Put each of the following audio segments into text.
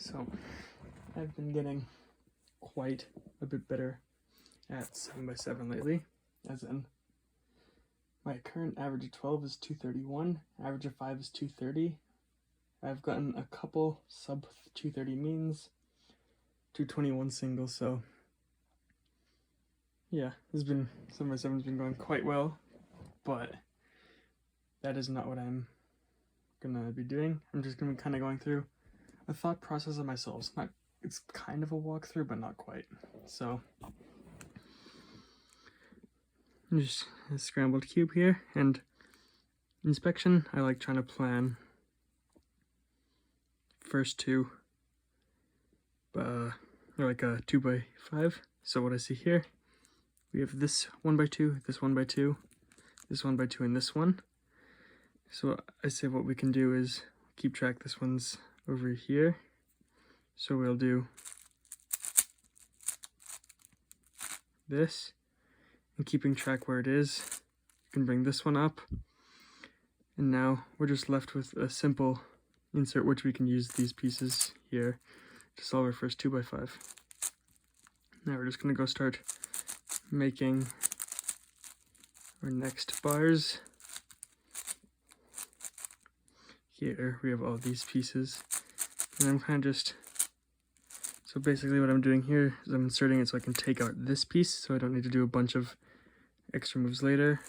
So I've been getting quite a bit better at 7x7 lately, as in my current average of 12 is 231, average of 5 is 230. I've gotten a couple sub 230 means, 221 singles, so yeah, 7x7's been going quite well, but that is not what I'm gonna be doing. I'm just gonna be kind of going through a thought process of myself. It's kind of a walkthrough, but not quite. So just a scrambled cube here, and inspection, I like trying to plan first two, like a 2x5. So what I see here, we have this 1x2, this 1x2, this 1x2, and this one. So I say what we can do is keep track. This one's over here, so we'll do this, and keeping track where it is, you can bring this one up, and now we're just left with a simple insert, which we can use these pieces here to solve our first 2x5. Now we're just going to go start making our next bars. Here we have all these pieces, and I'm kind of just, so basically what I'm doing here is I'm inserting it so I can take out this piece, so I don't need to do a bunch of extra moves later.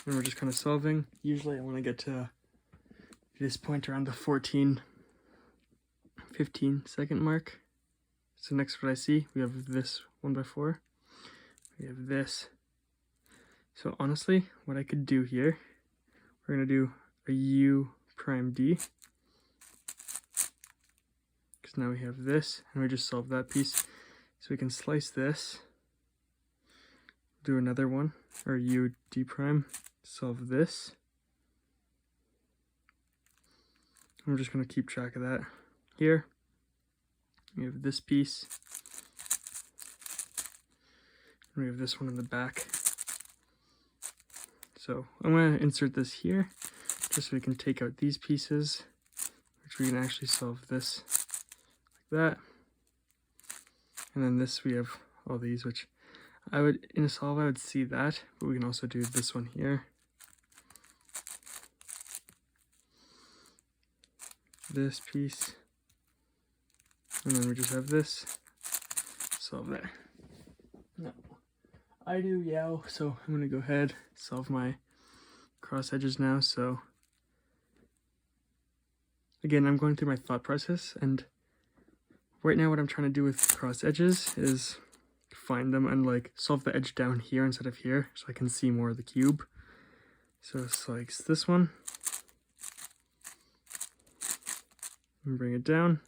And we're just kind of solving. Usually I want to get to this point around the 14-15 second mark. So next what I see, we have this 1x4. We have this. So honestly, what I could do here, we're going to do a U prime D. Because now we have this, and we just solve that piece. So we can slice this, do another one, or U D prime, solve this. I'm just going to keep track of that. Here, we have this piece. And we have this one in the back. So I'm going to insert this here, just so we can take out these pieces, which we can actually solve this like that. And then this, we have all these, which I would, in a solve, I would see that, but we can also do this one here. This piece. And then we just have this. Solve that. No. I do Yao, so I'm going to go ahead, solve my cross edges now. So again, I'm going through my thought process, and right now what I'm trying to do with cross edges is find them and like solve the edge down here instead of here, so I can see more of the cube. So it's like this one, and bring it down.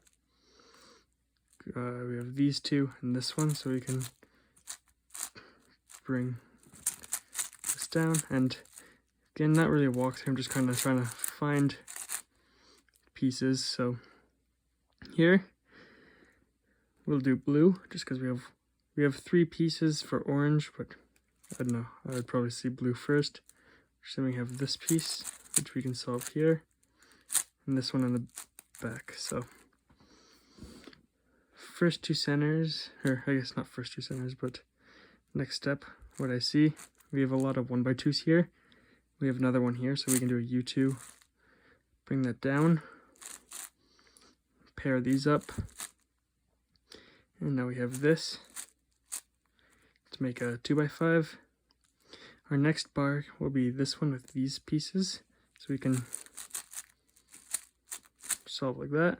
We have these two and this one, so we can bring this down. And again, not really a walkthrough, I'm just kind of trying to find pieces. So here we'll do blue, just because we have 3 pieces for orange, but I don't know, I would probably see blue first. So then we have this piece, which we can solve here, and this one in the back. So first 2 centers, or I guess not first 2 centers, but next step, what I see, we have a lot of 1x2s here. We have another one here, so we can do a U2, bring that down, pair these up, and now we have this to make a 2x5. Our next bar will be this one with these pieces, so we can solve like that.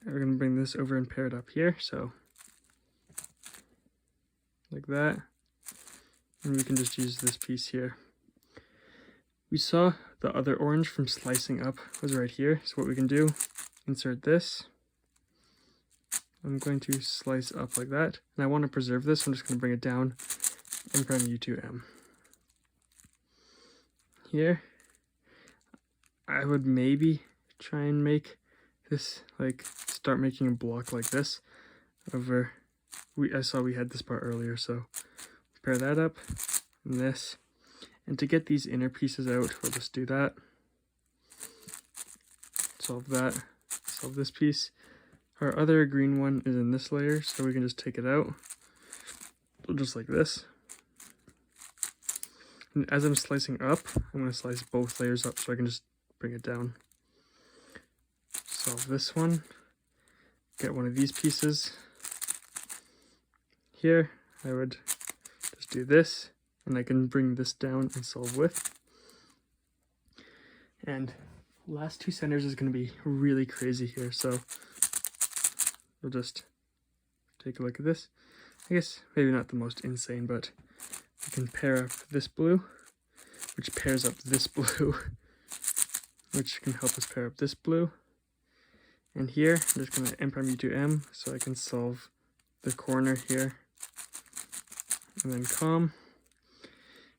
We're going to bring this over and pair it up here, so like that, and we can just use this piece here. We saw the other orange from slicing up was right here, so what we can do, insert this. I'm going to slice up like that, and I want to preserve this, I'm just going to bring it down and prime U2M. Here, I would maybe try and make this, like, start making a block like this over, I saw we had this part earlier, so pair that up, and this, And to get these inner pieces out, we'll just do that. Solve that. Solve this piece. Our other green one is in this layer, so we can just take it out. Just like this. And as I'm slicing up, I'm going to slice both layers up so I can just bring it down. Solve this one. Get one of these pieces. Here, I would just do this, and I can bring this down and solve with. And last two centers is going to be really crazy here, so we'll just take a look at this. I guess maybe not the most insane, but we can pair up this blue, which pairs up this blue, which can help us pair up this blue. And here, I'm just going to M prime U2M so I can solve the corner here. And then COM.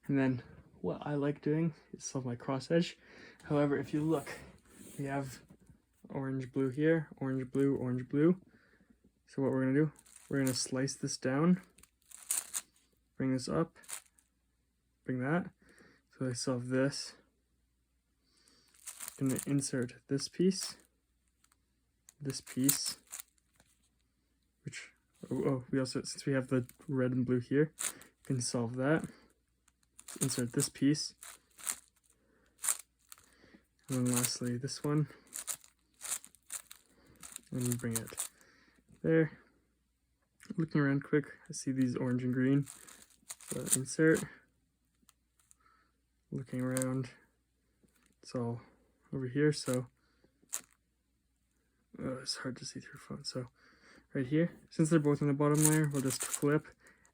And then what I like doing is solve my cross edge. However, if you look, we have orange, blue here, orange, blue, orange, blue. So what we're going to do, we're going to slice this down, bring this up, bring that. So I solve this. I'm going to insert this piece, which, we also, since we have the red and blue here, we can solve that. Insert this piece. And then lastly, this one. And bring it there. Looking around quick, I see these orange and green. So insert. Looking around, it's all over here, so it's hard to see through phone. So right here, since they're both in the bottom layer, we'll just flip,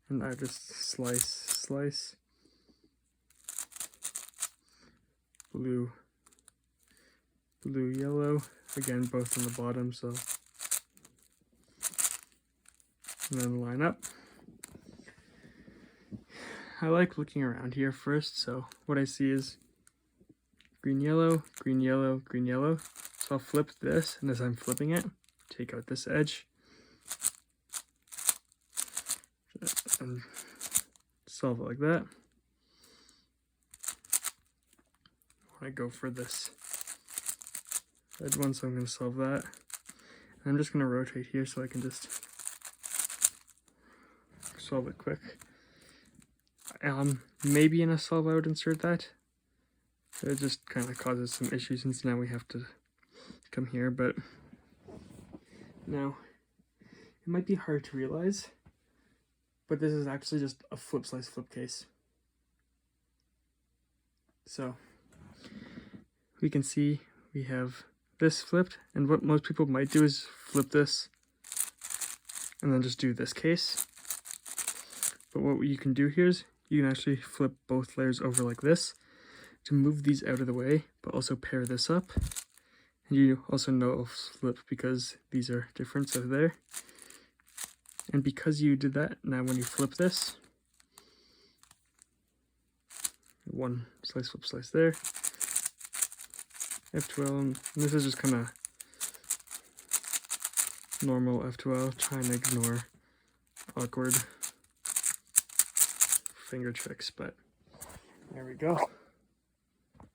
and I just slice, blue, yellow, again both in the bottom, so, and then line up. I like looking around here first, so what I see is green, yellow, green, yellow, green, yellow. So I'll flip this, and as I'm flipping it, take out this edge, and solve it like that. I go for this red one, so I'm going to solve that. And I'm just going to rotate here so I can just solve it quick. Maybe in a solve I would insert that. It just kind of causes some issues since now we have to come here, but now it might be hard to realize, but this is actually just a flip slice flip case. So we can see we have this flipped, and what most people might do is flip this and then just do this case. But what you can do here is you can actually flip both layers over like this to move these out of the way, but also pair this up. And you also know it'll flip because these are different, so there. And because you did that, now when you flip this, one slice, flip, slice there. F2L, and this is just kind of normal F2L, trying to ignore awkward finger tricks, but there we go.